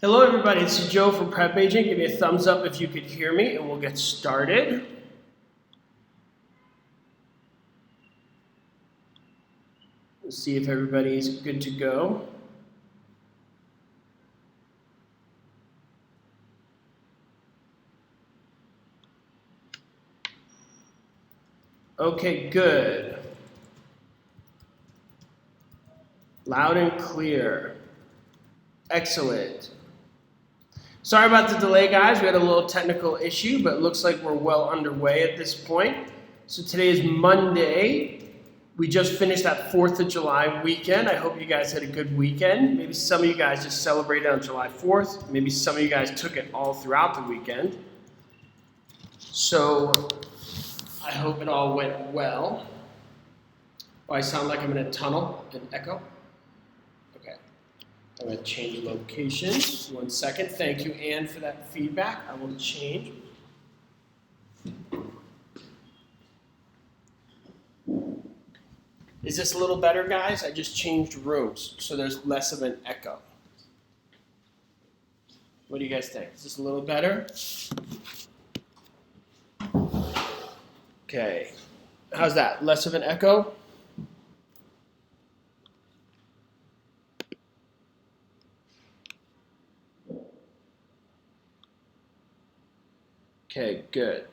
Hello everybody, this is Joe from PrepAgent. Give me a thumbs up if you could hear me and we'll get started. Let's see if everybody's good to go. Okay, good. Loud and clear. Excellent. Sorry about the delay, guys. We had a little technical issue, but it looks like we're well underway at this point. So today is Monday. We just finished that 4th of July weekend. I hope you guys had a good weekend. Maybe some of you guys just celebrated on July 4th. Maybe some of you guys took it all throughout the weekend. So I hope it all went well. Oh, I sound like I'm in a tunnel, an echo. I'm going to change locations. 1 second. Thank you, Anne, for that feedback. I will change. Is this a little better, guys? I just changed rooms, so there's less of an echo. What do you guys think? Is this a little better? Okay. How's that? Less of an echo? Okay, good.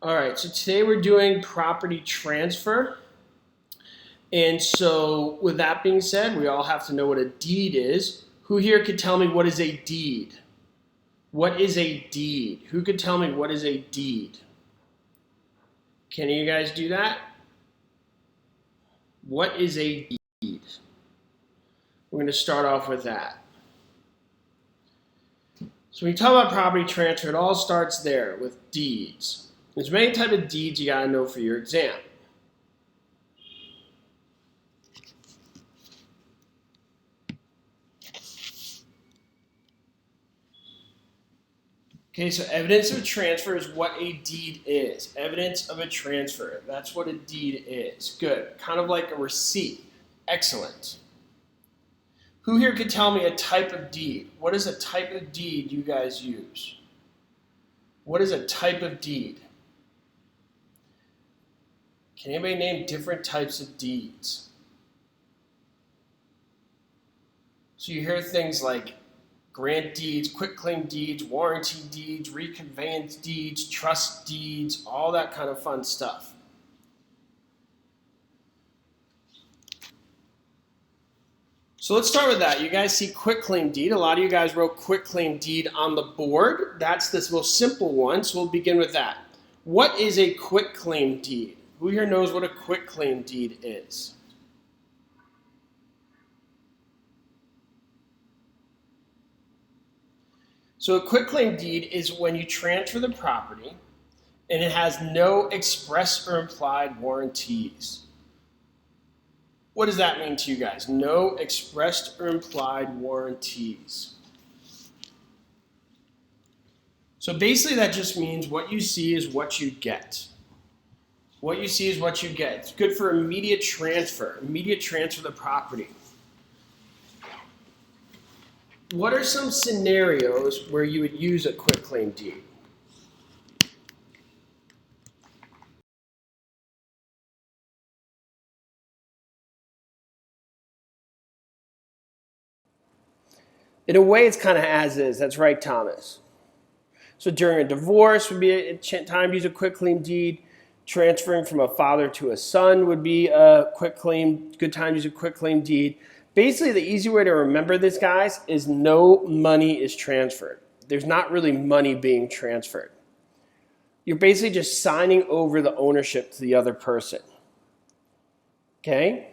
All right, so today we're doing property transfer. And so with that being said, we all have to know what a deed is. Who here could tell me what is a deed? What is a deed? Who could tell me what is a deed? Can you guys do that? What is a deed? We're going to start off with that. So when you talk about property transfer, it all starts there with deeds. There's many types of deeds you got to know for your exam. Okay, so evidence of a transfer is what a deed is. Evidence of a transfer. That's what a deed is. Good. Kind of like a receipt. Excellent. Who here could tell me a type of deed? What is a type of deed you guys use? What is a type of deed? Can anybody name different types of deeds? So you hear things like grant deeds, quitclaim deeds, warranty deeds, reconveyance deeds, trust deeds, all that kind of fun stuff. So let's start with that. You guys see quitclaim deed. A lot of you guys wrote quitclaim deed on the board. That's the most simple one, so we'll begin with that. What is a quitclaim deed? Who here knows what a quitclaim deed is? So a quitclaim deed is when you transfer the property and it has no express or implied warranties. What does that mean to you guys? No expressed or implied warranties. So basically that just means what you see is what you get. What you see is what you get. It's good for immediate transfer of the property. What are some scenarios where you would use a quitclaim deed? In a way, it's kind of as is. That's right, Thomas. So during a divorce would be a time to use a quitclaim deed. Transferring from a father to a son would be a good time to use a quitclaim deed. Basically, the easy way to remember this, guys, is no money is transferred. There's not really money being transferred. You're basically just signing over the ownership to the other person. Okay?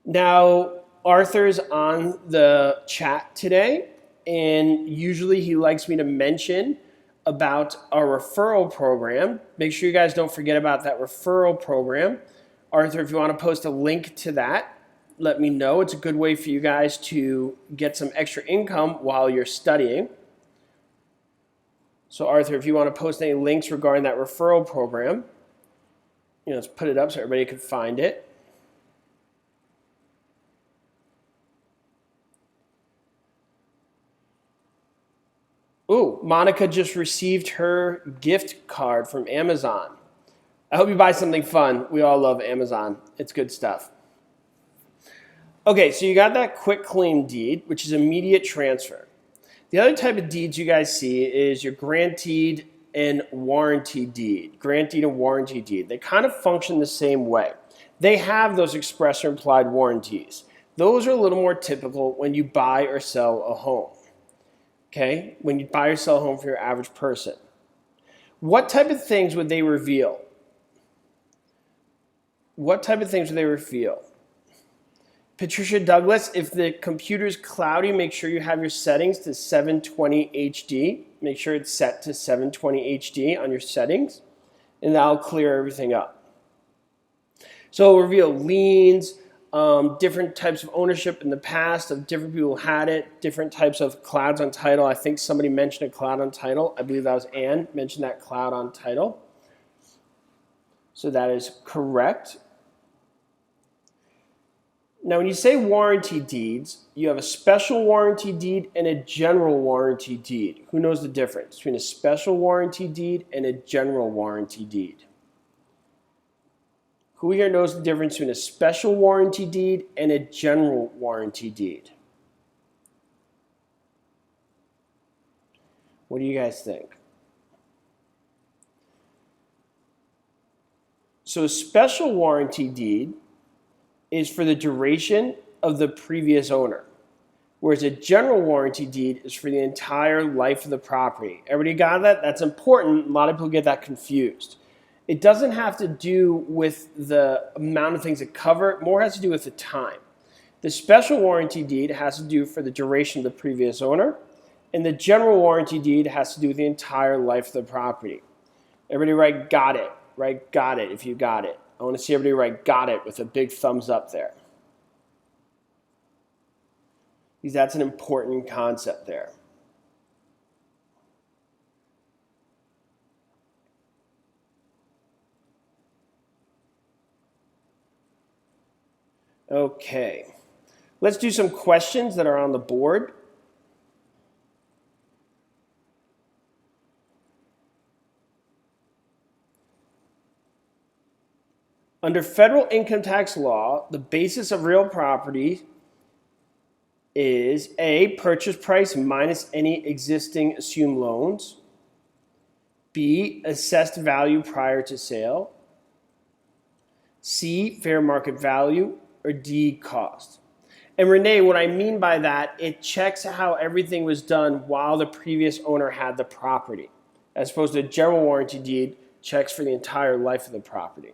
Now, Arthur's on the chat today, and usually he likes me to mention about our referral program. Make sure you guys don't forget about that referral program. Arthur, if you want to post a link to that, let me know. It's a good way for you guys to get some extra income while you're studying. So Arthur, if you want to post any links regarding that referral program, let's put it up so everybody can find it. Ooh, Monica just received her gift card from Amazon. I hope you buy something fun. We all love Amazon. It's good stuff. Okay, so you got that quick claim deed, which is immediate transfer. The other type of deeds you guys see is your granteed and warranty deed. Granteed and warranty deed. They kind of function the same way. They have those express or implied warranties. Those are a little more typical when you buy or sell a home. Okay? When you buy or sell a home for your average person. What type of things would they reveal? What type of things would they reveal? Patricia Douglas, if the computer's cloudy, make sure you have your settings to 720 HD. Make sure it's set to 720 HD on your settings, and that'll clear everything up. So it'll reveal liens, different types of ownership in the past of different people who had it, different types of clouds on title. I think somebody mentioned a cloud on title. I believe that was Ann, mentioned that cloud on title. So that is correct. Now, when you say warranty deeds, you have a special warranty deed and a general warranty deed. Who knows the difference between a special warranty deed and a general warranty deed? Who here knows the difference between a special warranty deed and a general warranty deed? What do you guys think? So a special warranty deed is for the duration of the previous owner, whereas a general warranty deed is for the entire life of the property. Everybody got that? That's important. A lot of people get that confused. It doesn't have to do with the amount of things it cover. It more has to do with the time. The special warranty deed has to do for the duration of the previous owner, and the general warranty deed has to do with the entire life of the property. Everybody write got it. Write got it if you got it. I want to see everybody write got it with a big thumbs up there. Because that's an important concept there. Okay. Let's do some questions that are on the board. Under federal income tax law, the basis of real property is A, purchase price minus any existing assumed loans, B, assessed value prior to sale, C, fair market value, or D, cost. And Renee, what I mean by that, it checks how everything was done while the previous owner had the property, as opposed to a general warranty deed checks for the entire life of the property.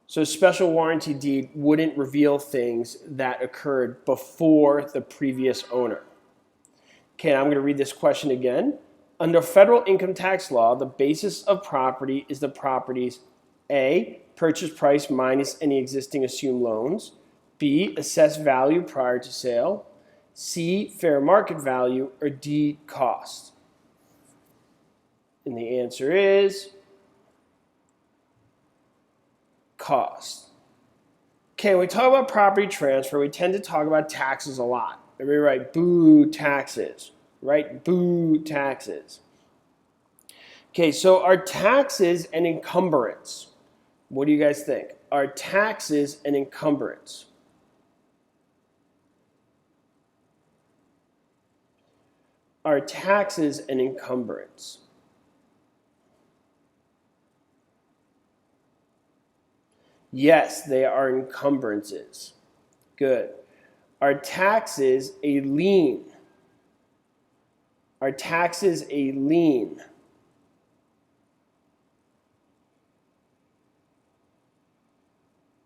So a special warranty deed wouldn't reveal things that occurred before the previous owner. Okay, I'm going to read this question again. Under federal income tax law, the basis of property is the property's A, purchase price minus any existing assumed loans, B, assessed value prior to sale, C, fair market value, or D, cost. And the answer is cost. Okay, when we talk about property transfer, we tend to talk about taxes a lot. Everybody write boo taxes, right? Boo taxes. Okay, so are taxes an encumbrance? What do you guys think? Are taxes an encumbrance? Are taxes an encumbrance? Yes, they are encumbrances. Good. Are taxes a lien? Are taxes a lien?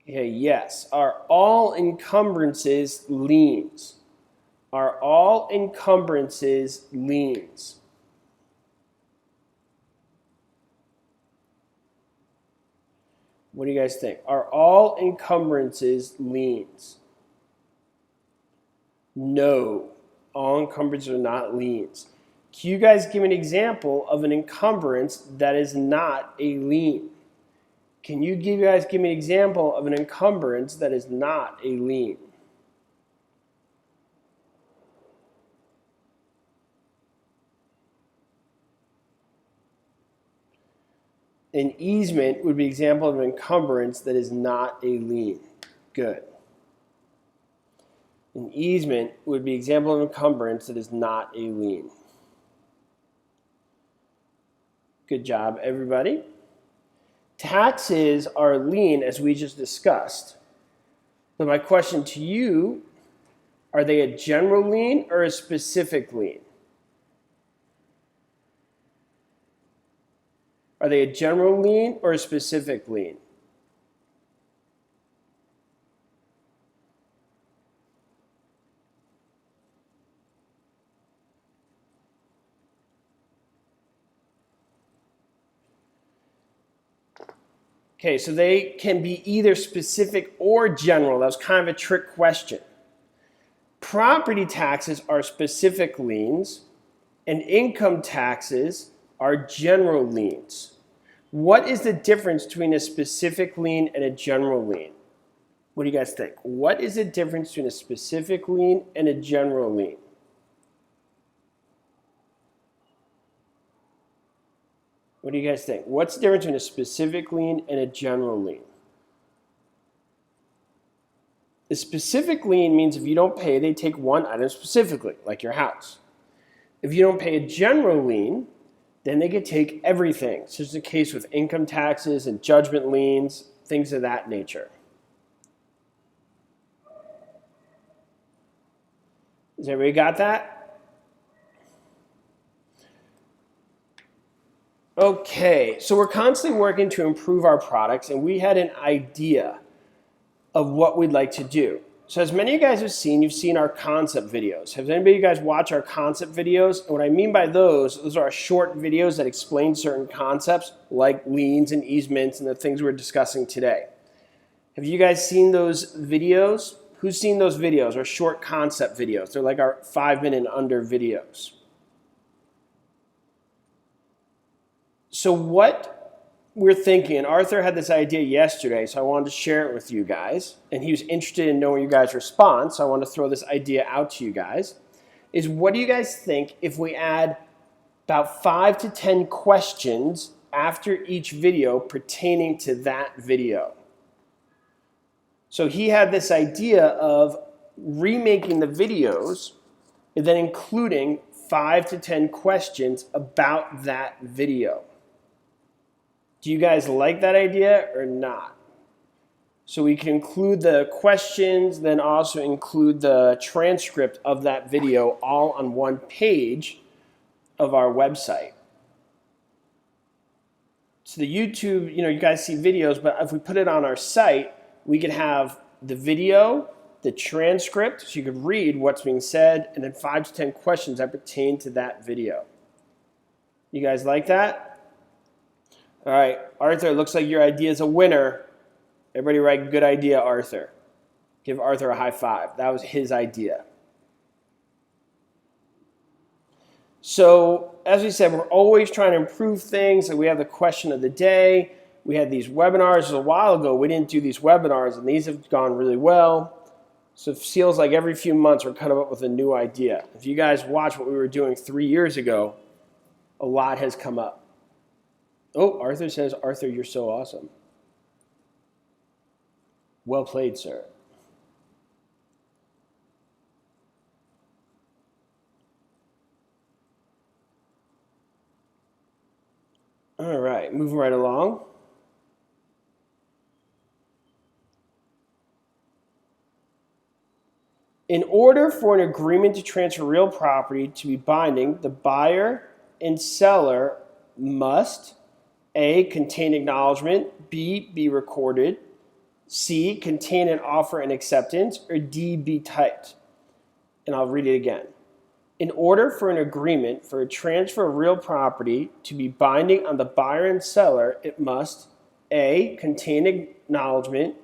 Okay, yes. Are all encumbrances liens? Are all encumbrances liens? What do you guys think? Are all encumbrances liens? No, all encumbrances are not liens. Can you guys give an example of an encumbrance that is not a lien? Can you guys give me an example of an encumbrance that is not a lien? An easement would be an example of an encumbrance that is not a lien. Good. An easement would be an example of an encumbrance that is not a lien. Good job, everybody. Taxes are a lien, as we just discussed. But my question to you, are they a general lien or a specific lien? Are they a general lien or a specific lien? Okay, so they can be either specific or general. That was kind of a trick question. Property taxes are specific liens, and income taxes are general liens. What is the difference between a specific lien and a general lien? What do you guys think? What is the difference between a specific lien and a general lien? What do you guys think? What's the difference between a specific lien and a general lien? A specific lien means if you don't pay, they take one item specifically, like your house. If you don't pay a general lien, then they could take everything. So it's the case with income taxes and judgment liens, things of that nature. Has everybody got that? Okay, so we're constantly working to improve our products, and we had an idea of what we'd like to do. So as many of you guys have seen, you've seen our concept videos. Have anybody of you guys watched our concept videos? And what I mean by those are short videos that explain certain concepts like liens and easements and the things we're discussing today. Have you guys seen those videos? Who's seen those videos, or short concept videos? They're like our 5-minute and under videos. So what we're thinking, Arthur had this idea yesterday, so I wanted to share it with you guys, and he was interested in knowing you guys' response, so I want to throw this idea out to you guys, is what do you guys think if we add about 5 to 10 questions after each video pertaining to that video? So he had this idea of remaking the videos and then including 5 to 10 questions about that video. Do you guys like that idea or not? So we can include the questions, then also include the transcript of that video all on one page of our website. So the YouTube, you guys see videos, but if we put it on our site, we could have the video, the transcript, so you could read what's being said, and then 5 to 10 questions that pertain to that video. You guys like that? All right, Arthur, looks like your idea is a winner. Everybody write good idea, Arthur. Give Arthur a high five. That was his idea. So, as we said, we're always trying to improve things. And we have the question of the day. We had these webinars a while ago. We didn't do these webinars, and these have gone really well. So it feels like every few months we're coming up with a new idea. If you guys watch what we were doing 3 years ago, a lot has come up. Oh, Arthur says, Arthur, you're so awesome. Well played, sir. All right, moving right along. In order for an agreement to transfer real property to be binding, the buyer and seller must A, contain acknowledgement, B, be recorded, C, contain an offer and acceptance, or D, be typed. And I'll read it again. In order for an agreement for a transfer of real property to be binding on the buyer and seller, it must A, contain acknowledgement,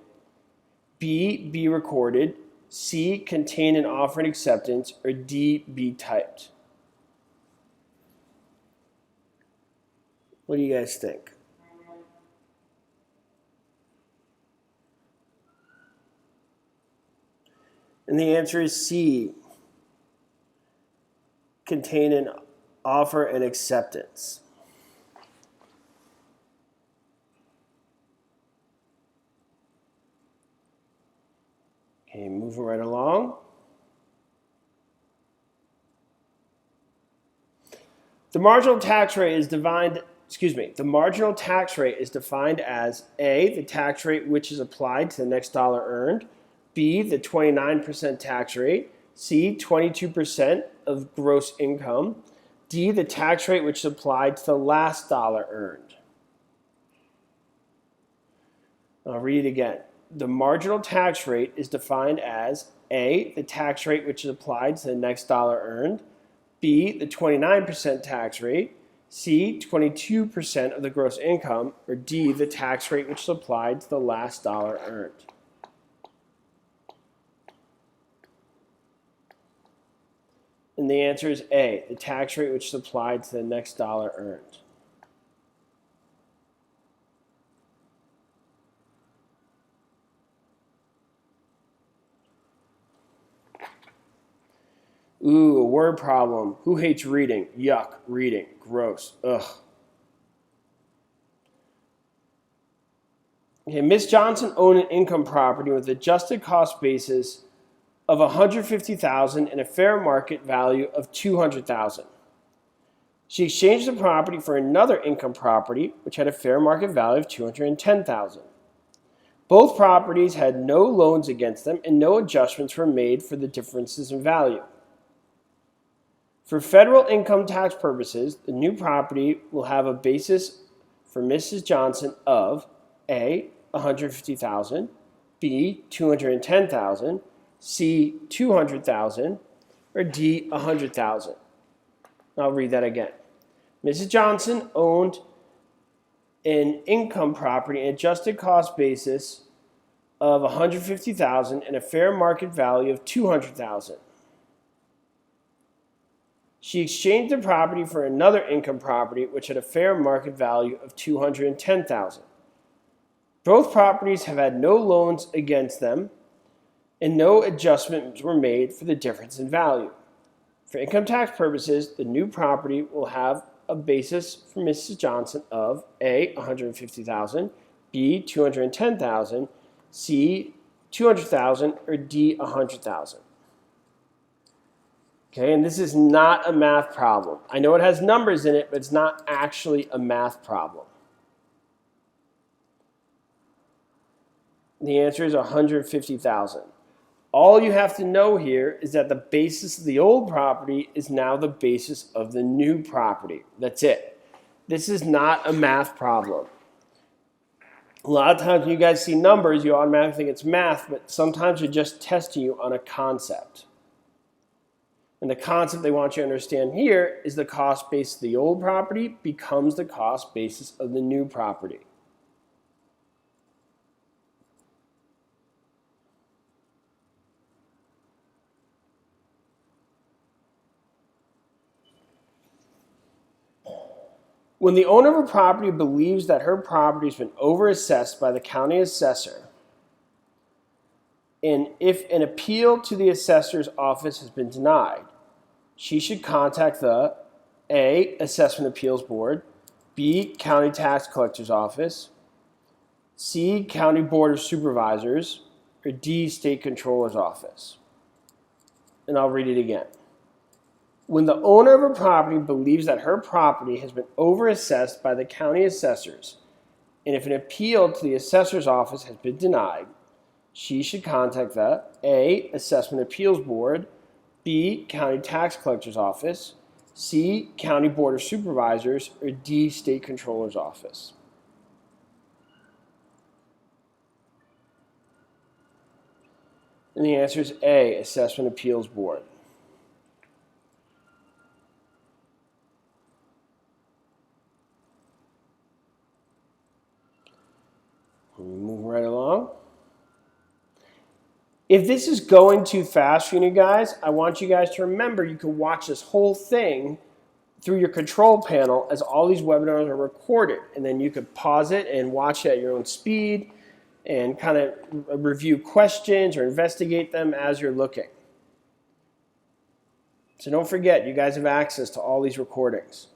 B, be recorded, C, contain an offer and acceptance, or D, be typed? What do you guys think? And the answer is C, contain an offer and acceptance. Okay, moving right along. The marginal tax rate is defined as A, the tax rate which is applied to the next dollar earned, B, the 29% tax rate, C, 22% of gross income, D, the tax rate which is applied to the last dollar earned. I'll read it again. The marginal tax rate is defined as A, the tax rate which is applied to the next dollar earned, B, the 29% tax rate, C, 22% of the gross income, or D, the tax rate which is applied to the last dollar earned. And the answer is A, the tax rate which is applied to the next dollar earned. Ooh, a word problem. Who hates reading? Yuck, reading. Gross. Ugh. Okay, Miss Johnson owned an income property with adjusted cost basis of $150,000 and a fair market value of $200,000. She exchanged the property for another income property which had a fair market value of $210,000. Both properties had no loans against them and no adjustments were made for the differences in value. For federal income tax purposes, the new property will have a basis for Mrs. Johnson of A, $150,000, B, $210,000, C, $200,000, or D, $100,000. I'll read that again. Mrs. Johnson owned an income property and adjusted cost basis of $150,000 and a fair market value of $200,000. She exchanged the property for another income property which had a fair market value of $210,000. Both properties have had no loans against them and no adjustments were made for the difference in value. For income tax purposes, the new property will have a basis for Mrs. Johnson of A, $150,000, B, $210,000, C, $200,000, or D, $100,000. Okay, and this is not a math problem. I know it has numbers in it, but it's not actually a math problem. The answer is $150,000. All you have to know here is that the basis of the old property is now the basis of the new property. That's it. This is not a math problem. A lot of times when you guys see numbers, you automatically think it's math, but sometimes they're just testing you on a concept. And the concept they want you to understand here is the cost basis of the old property becomes the cost basis of the new property. When the owner of a property believes that her property has been overassessed by the county assessor, and if an appeal to the assessor's office has been denied, she should contact the A, Assessment Appeals Board, B, County Tax Collector's Office, C, County Board of Supervisors, or D, State Controller's Office. And I'll read it again. When the owner of a property believes that her property has been overassessed by the county assessors, and if an appeal to the assessor's office has been denied, she should contact the A, Assessment Appeals Board, B, County Tax Collector's Office, C, County Board of Supervisors, or D, State Controller's Office. And the answer is A, Assessment Appeals Board. If this is going too fast for you guys, I want you guys to remember you can watch this whole thing through your control panel as all these webinars are recorded. And then you could pause it and watch it at your own speed and kind of review questions or investigate them as you're looking. So don't forget, you guys have access to all these recordings.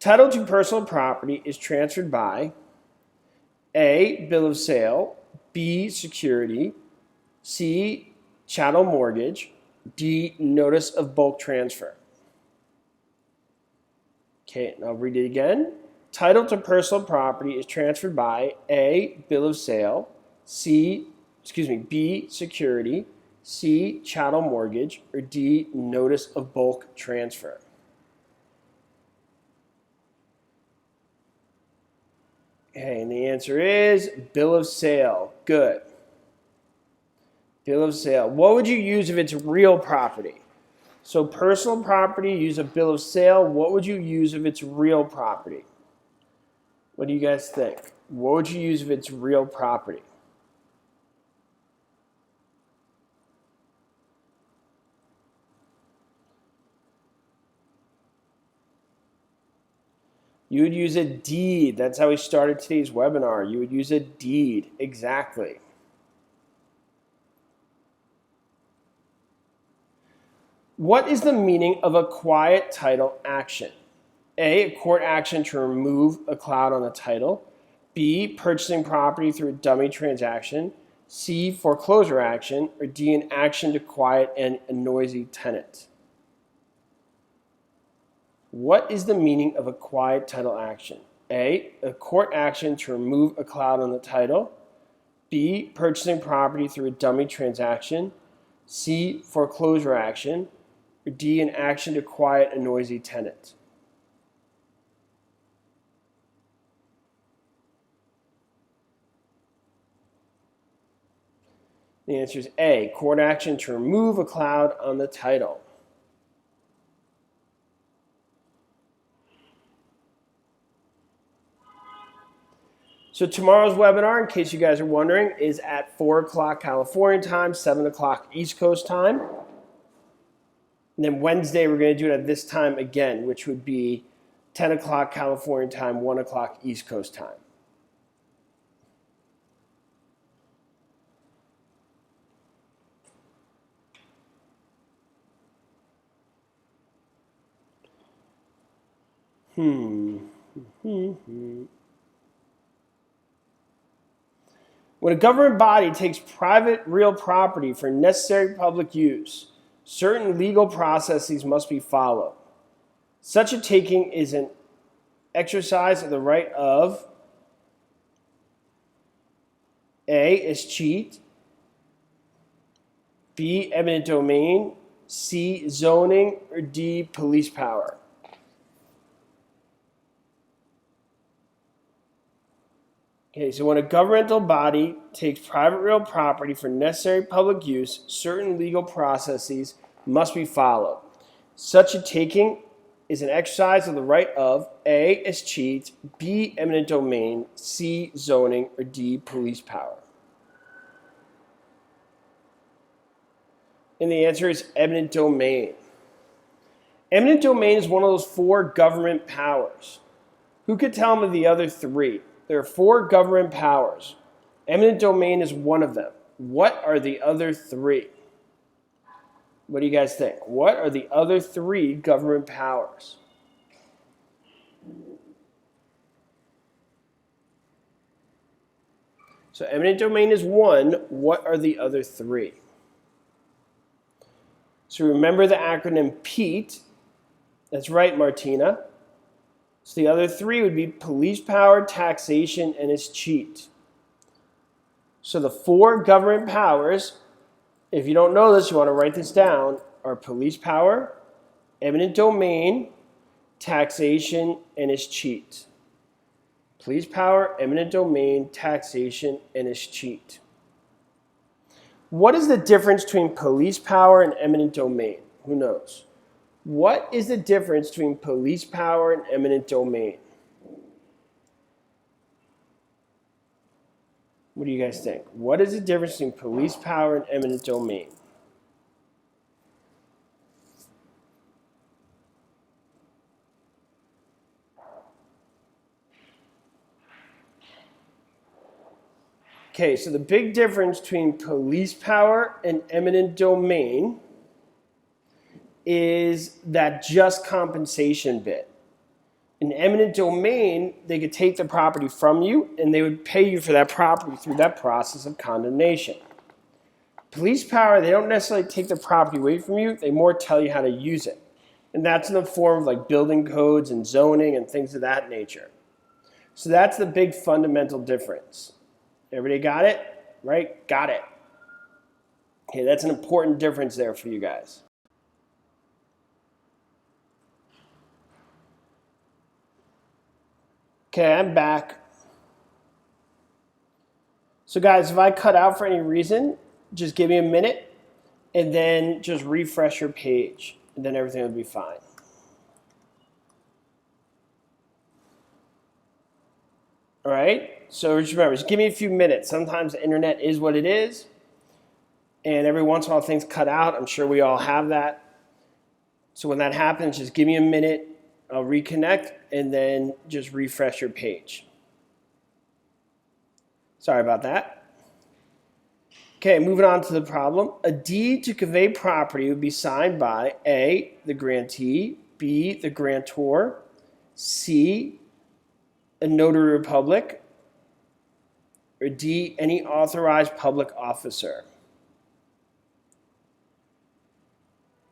Title to personal property is transferred by A, bill of sale, B, security, C, chattel mortgage, D, notice of bulk transfer. Okay, and I'll read it again. Title to personal property is transferred by A, bill of sale, B, security, C, chattel mortgage, or D, notice of bulk transfer. Okay, and the answer is bill of sale. Good. Bill of sale. What would you use if it's real property? So personal property, use a bill of sale. What would you use if it's real property? What do you guys think? What would you use if it's real property? You would use a deed. That's how we started today's webinar. You would use a deed. Exactly. What is the meaning of a quiet title action? A court action to remove a cloud on the title. B, purchasing property through a dummy transaction. C, foreclosure action. Or D, an action to quiet a noisy tenant. What is the meaning of a quiet title action? A court action to remove a cloud on the title. B, purchasing property through a dummy transaction. C, foreclosure action. Or D, an action to quiet a noisy tenant. The answer is A, court action to remove a cloud on the title. So tomorrow's webinar, in case you guys are wondering, is at 4 o'clock California time, 7 o'clock East Coast time. And then Wednesday, we're going to do it at this time again, which would be 10 o'clock California time, 1 o'clock East Coast time. When a government body takes private real property for necessary public use, certain legal processes must be followed. Such a taking is an exercise of the right of A, escheat, B, eminent domain, C, zoning, or D, police power. Okay, so when a governmental body takes private real property for necessary public use, certain legal processes must be followed. Such a taking is an exercise of the right of A, escheat, B, eminent domain, C, zoning, or D, police power. And the answer is eminent domain. Eminent domain is one of those 4 government powers. Who could tell me the other 3? There are 4 government powers. Eminent domain is one of them. What are the other 3? What do you guys think? What are the other 3 government powers? So eminent domain is 1. What are the other 3? So remember the acronym PEAT. That's right, Martina. So the other 3 would be police power, taxation, and escheat. So the 4 government powers, if you don't know this, you want to write this down, are police power, eminent domain, taxation, and escheat. Police power, eminent domain, taxation, and escheat. What is the difference between police power and eminent domain? Who knows? What is the difference between police power and eminent domain? What do you guys think? What is the difference between police power and eminent domain? Okay, so the big difference between police power and eminent domain is that just compensation bit. In eminent domain, they could take the property from you and they would pay you for that property through that process of condemnation. Police power, they don't necessarily take the property away from you, they more tell you how to use it. And that's in the form of like building codes and zoning and things of that nature. So that's the big fundamental difference. Everybody got it? Right? Got it. Okay, that's an important difference there for you guys. Okay, I'm back. So guys, if I cut out for any reason, just give me a minute and then just refresh your page and then everything will be fine. All right, so just remember, just give me a few minutes. Sometimes the internet is what it is, and every once in a while things cut out. I'm sure we all have that. So when that happens, just give me a minute. I'll reconnect and then just refresh your page. Sorry about that. Okay, moving on to the problem. A deed to convey property would be signed by A, the grantee, B, the grantor, C, a notary public, or D, any authorized public officer.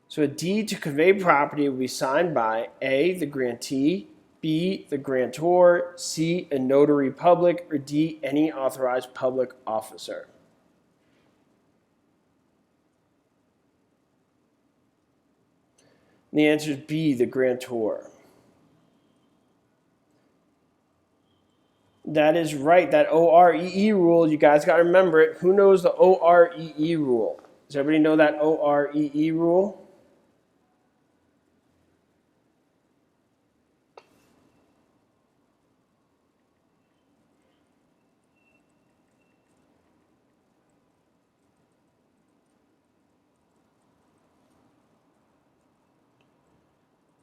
So a deed to convey property will be signed by A, the grantee, B, the grantor, C, a notary public, or D, any authorized public officer. And the answer is B, the grantor. That is right. That OREE rule, you guys got to remember it. Who knows the OREE rule? Does everybody know that OREE rule?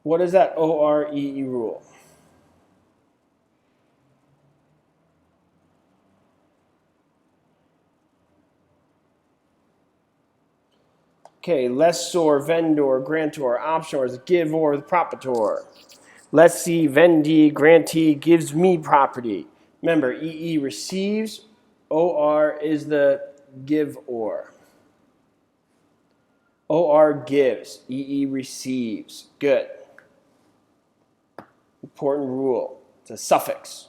What is that OREE rule? Okay, lessor, vendor, grantor, optioner, the giver, the proprietor. Lessee, vendee, grantee gives me property. Remember, EE receives, OR is the giver. OR gives, EE receives. Good. Important rule. It's a suffix.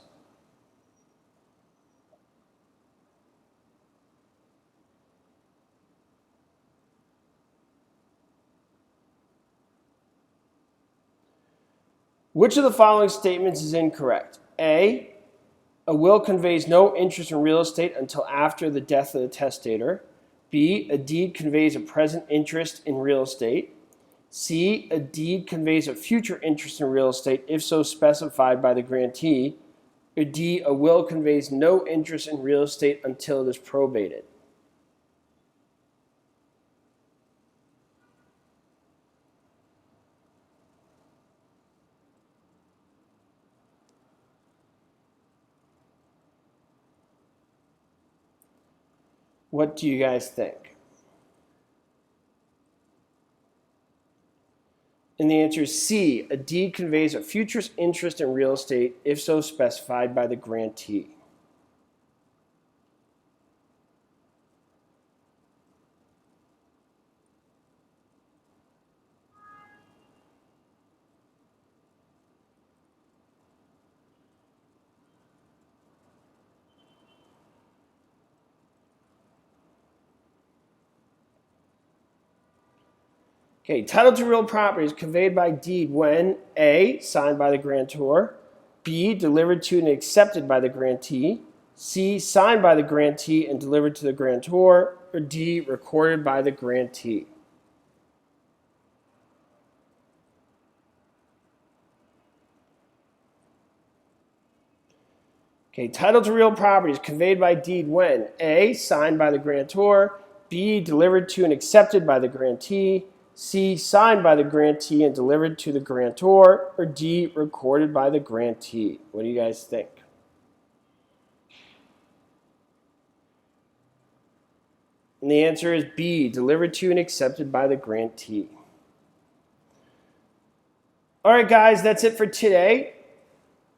Which of the following statements is incorrect? A, a will conveys no interest in real estate until after the death of the testator. B, a deed conveys a present interest in real estate. C, a deed conveys a future interest in real estate if so specified by the grantee. Or D, a will conveys no interest in real estate until it is probated. What do you guys think? And the answer is C, a deed conveys a future interest in real estate if so specified by the grantee. Okay, title to real property is conveyed by deed when A, signed by the grantor, B, delivered to and accepted by the grantee, C, signed by the grantee and delivered to the grantor, or D, recorded by the grantee. Okay, title to real property is conveyed by deed when A, signed by the grantor, B, delivered to and accepted by the grantee, C, signed by the grantee and delivered to the grantor, or D, recorded by the grantee. What do you guys think? And the answer is B, delivered to and accepted by the grantee. All right, guys, that's it for today.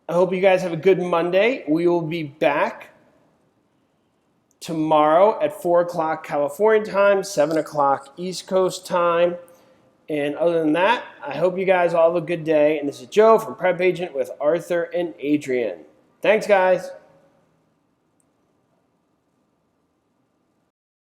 I hope you guys have a good Monday. We will be back tomorrow at 4 o'clock California time, 7 o'clock East Coast time. And other than that, I hope you guys all have a good day. And this is Joe from PrepAgent with Arthur and Adrian. Thanks, guys.